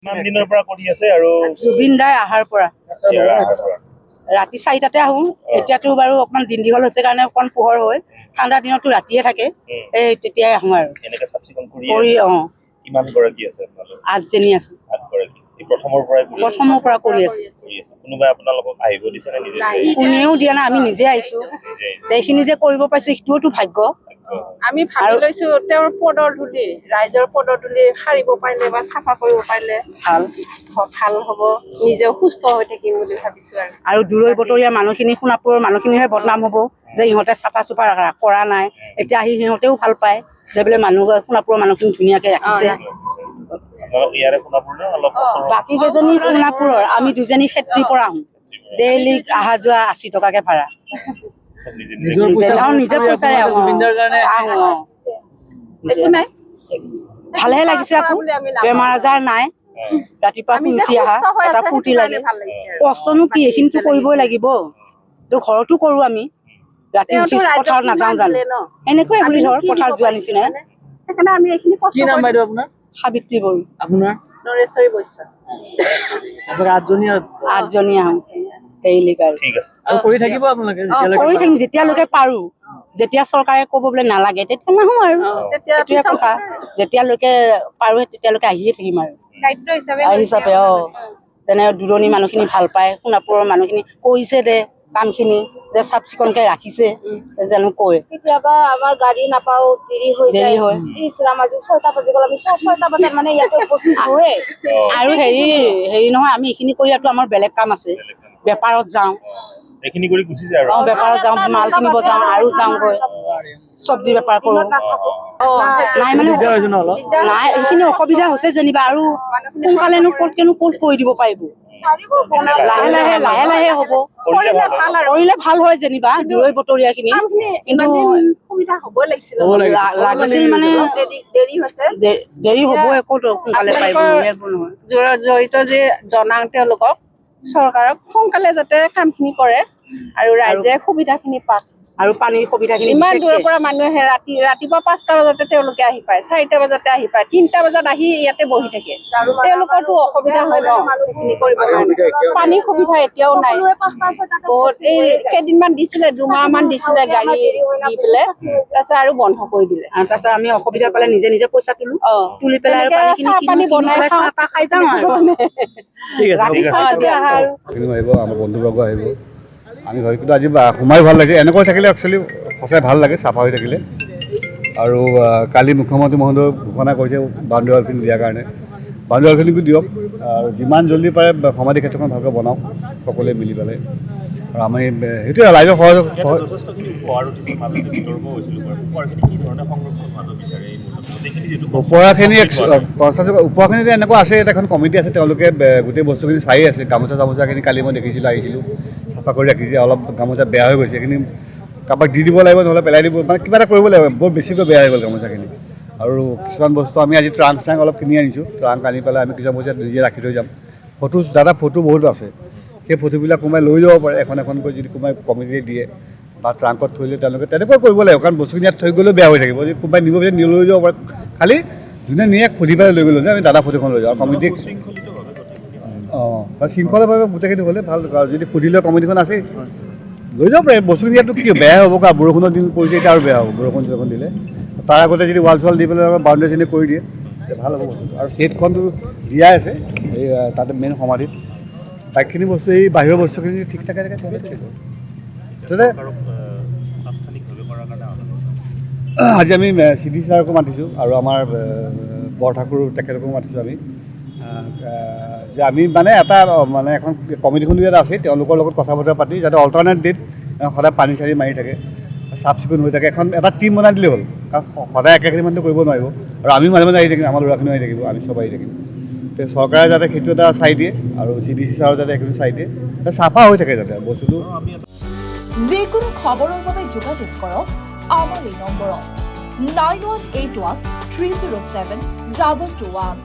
কিমান দিনৰ পৰা কৰি আছে আৰু জুবিন দাই আহাৰ পৰা ৰাতি 4টাতে আহোঁ। এতিয়াতো বাৰু অকণমান দিন দীঘল হৈছে কাৰণে অকণমান পোহৰ হয়। ঠাণ্ডা দিনতো ৰাতিয়ে থাকে, এই তেতিয়াই আহোঁ আৰু এনেকে চাফ চিকুণ কৰি কিমান গৰাকী আছে আপোনালোক? 8জনী আছো। 8 গৰাকী প্ৰথমৰ পৰা কৰি আছো। কোনোবাই আপোনালোকক আহিব দিছে নে নিজে? কোনেও দিয়া নাই, আমি নিজে আহিছো। এইখিনি যে কৰিব পাইছো সেইটোওতো ভাগ্য। আমি ভাবি লৈছো তেওঁৰ পদৰ ধূলি, ৰাইজৰ পদৰ ধূলি সাৰিব পাৰিলে বা চাফা কৰিব পাৰিলে ভাল হ'ব, নিজেও সুস্থ হৈ থাকিম বুলি ভাবিছো। আৰু দূৰৈ বতৰীয়া মানুহখিনি, সোণাপুৰৰ মানুহখিনিহে বদনাম হ'ব যে ইহঁতে চাফা চুফা কৰা নাই। এতিয়া আহি সিহঁতেও ভাল পায় যে বোলে সোণাপুৰৰ মানুহখিনি ধুনীয়াকে ৰাখিছে। বাকী কেইজনী সোণাপুৰৰ, আমি দুজনী খেত্ৰীৰ পৰা আহোঁ। ডেইলি অহা যোৱা 80 টকাকে ভাড়া। নিজৰ পইচাৰে আহোঁ। ভালহে লাগিছে, আকৌ বেমাৰ আজাৰ নাই। ৰাতিপুৱা শুই উঠি আহা এটা ফূৰ্তি লাগে। কষ্টনো কি, এইখিনিতো কৰিবই লাগিব। তো ঘৰতো কৰো আমি। ৰাতি উঠি পথাৰত নাযাওঁ জানো, এনেকুৱাই বুলি ধৰ পথাৰত যোৱা নিচিনা। সেইকাৰণে আমি এইখিনি কষ্ট। কি নাম বাইদেউ আপোনাৰ? সাবিত্ৰী বড়ো। আপোনাৰ? নৰেশ্বৰী বৈশ্য। 8জনী আহোঁ ডেইলি। ঠিক আছে, কৰি থাকিব আপোনালোকে? কৰি থাকিম যেতিয়ালৈকে পাৰো। যেতিয়া চৰকাৰে ক'ব বোলে নালাগে তেতিয়া নাহোঁ আৰু। সেইটোৱে কথা, যেতিয়ালৈকে পাৰো তেতিয়ালৈকে আহিয়ে থাকিম আৰু দায়িত্ব হিচাপে। যেনে দূৰণি মানুহখিনি ভাল পায়, সোণাপুৰৰ মানুহখিনি কৈছে দে কামখিনি যে চাফ চিকুণকে ৰাখিছে জানো কয়। কেতিয়াবা আমাৰ গাড়ী নাপাও, দেৰি হয়। আজি 6টা বাজি গ'ল, আমি 6টা বজাত মানে ইয়াতে উপস্থিত হয়ে। আৰু হেৰি নহয়, আমি এইখিনি কৰিয়াতো আমাৰ বেলেগ কাম আছে। বেপাৰত যাওঁ, এইখিনি কৰি গুচি যায় আৰু বেপাৰত যাওঁ, মাল কিনিব যাওঁ আৰু যাওঁগৈ। চব্জি বেপাৰ কৰোঁ। নাই মানে নাই, এইখিনি অসুবিধা হৈছে যেনিবা। আৰু সোনকালেনো ক'ত কৰি দিব পাৰিব। লাহে লাহে হ'ব, কৰিলে ভাল হয় যেনিবা দূৰৈ বতৰীয়া খিনি। কিন্তু সুবিধা হ'বই লাগিছিল মানে দেৰি হ'ব, একো সোনকালে পাৰিব জড়িত যে জনাং তেওঁলোকক, চৰকাৰক সোনকালে যাতে কামখিনি কৰে আৰু ৰাইজে সুবিধাখিনি পাওক। আৰু পানীৰ সুবিধাখিনি ইমান দূৰৰ পৰা মানুহ আহে, ৰাতিপুৱা 5টা বজাতে তেওঁলোকে আহি পায়, 4টা বজাতে আহি পায়, 3টা বজাত আহি ইয়াতে বহি থাকে। তেওঁলোকৰতো অসুবিধা হয় ন সেইখিনি কৰিব কাৰণে। পানীৰ সুবিধা এতিয়াও নাই। বহুত এই কেইদিনমান দিছিলে, 2 মাহমান দিছিলে গাড়ী দি পেলাই, তাৰপিছত আৰু বন্ধ কৰি দিলে। আৰু তাৰপিছত আমি অসুবিধা পালে নিজে পইচা তুলি পেলাই পানী বনাই চাহ তাহ খাই যাওঁ আৰু। আহিব, আমাৰ বন্ধুবৰ্গ আহিব। আমি ভাবি কিন্তু আজি সোমাই ভাল লাগে। এনেকৈ থাকিলে একচুৱেলি সঁচাই ভাল লাগে, চাফা হৈ থাকিলে। আৰু কালি মুখ্যমন্ত্ৰী মহোদয়ে ঘোষণা কৰিছে বাউণ্ডেৰী ৱালখিনি দিয়াৰ কাৰণে। বাউণ্ডেৰী ৱালখিনিকো দিয়ক আৰু যিমান জল্দি পাৰে সমাধি ক্ষেত্ৰখন ভালকৈ বনাওক সকলোৱে মিলি পেলাই। আৰু আমি সেইটোৱে ৰাইজৰ ওপৰখিনি এনেকুৱা আছে, এখন কমিটি আছে, তেওঁলোকে গোটেই বস্তুখিনি চাই আছে। গামোচাখিনি কালি মই দেখিছিলোঁ, আহিছিলোঁ, চাফা কৰি ৰাখিছে। অলপ গামোচা বেয়া হৈ গৈছে, সেইখিনি কাৰোবাক দি দিব লাগিব, নহ'লে পেলাই দিব, মানে কিবা এটা কৰিব লাগিব। বৰ বেছিকৈ বেয়া হৈ গ'ল গামোচাখিনি। আৰু কিছুমান বস্তু আমি আজি ট্ৰাংক অলপ কিনি আনিছোঁ। ট্ৰাংক আনি পেলাই আমি কিছুমান বস্তু নিজে ৰাখি থৈ যাম। ফটো বহুত আছে, সেই ফটোবিলাক কোনোবাই লৈ যাব পাৰে। এখনকৈ যদি কোনোবাই কমিটিয়ে দিয়ে বা ট্ৰাংকত থৈ দিলে তেওঁলোকে তেনেকৈ কৰিব লাগিব। কাৰণ বস্তুখিনি ইয়াত থৈ গ'লেও বেয়া হৈ থাকিব। যদি কোনোবাই নিব বিচাৰে লৈ যাব পাৰে। খালি যোনে নিয়ে সুধি পেলাই লৈ গ'লো যে আমি দাদা ফটোখন লৈ যাওঁ। কমিটিক শৃংখলাভাৱে গোটেইখিনি হ'লে ভাল। যদি সুধিলে কমিটিখন আছেই, লৈ যাব পাৰে। বস্তুখিনি ইয়াতো কি বেয়া হ'ব, কাৰণ বৰষুণৰ দিন পৰিছে, এতিয়া আৰু বেয়া হ'ব। বৰষুণ দিলে তাৰ আগতে যদি ৱাল চোৱাল দি পেলাই বাউণ্ডেৰীখিনি কৰি দিয়ে ভাল হ'ব বস্তু। আৰু ছেটখনটো দিয়াই আছে এই তাতে মেইন সমাধিত। বাকীখিনি বস্তু এই বাহিৰৰ বস্তুখিনি ঠিক থাকে আজি আমি CD ছাৰকো মাতিছোঁ আৰু আমাৰ বৰঠাকুৰ তেখেতকো মাতিছোঁ আমি। যে আমি মানে এখন কমিটিখন ইয়াত আছে, তেওঁলোকৰ লগত কথা বতৰা পাতি যাতে অল্টাৰনেট ডেট সদায় পানী চানী মাৰি থাকে, চাফ চিকুণ হৈ থাকে। এটা টিম বনাই দিলেই হ'ল, কাৰণ সদায় একেখিনি মানুহ কৰিব নোৱাৰিব। আৰু আমি মাজে মাজে আহি থাকিম, আমাৰ ল'ৰাখিনিও আহি থাকিব, আমি চব আহি থাকিম। চৰকাৰে যাতে সেইটো এটা চাই দিয়ে আৰু CDC ছাৰো যাতে এইখিনি চাই দিয়ে, চাফা হৈ থাকে যাতে বস্তুটো। যিকোনো খবৰৰ বাবে যোগাযোগ কৰক আমাৰ এই নম্বৰত 9181 307 221।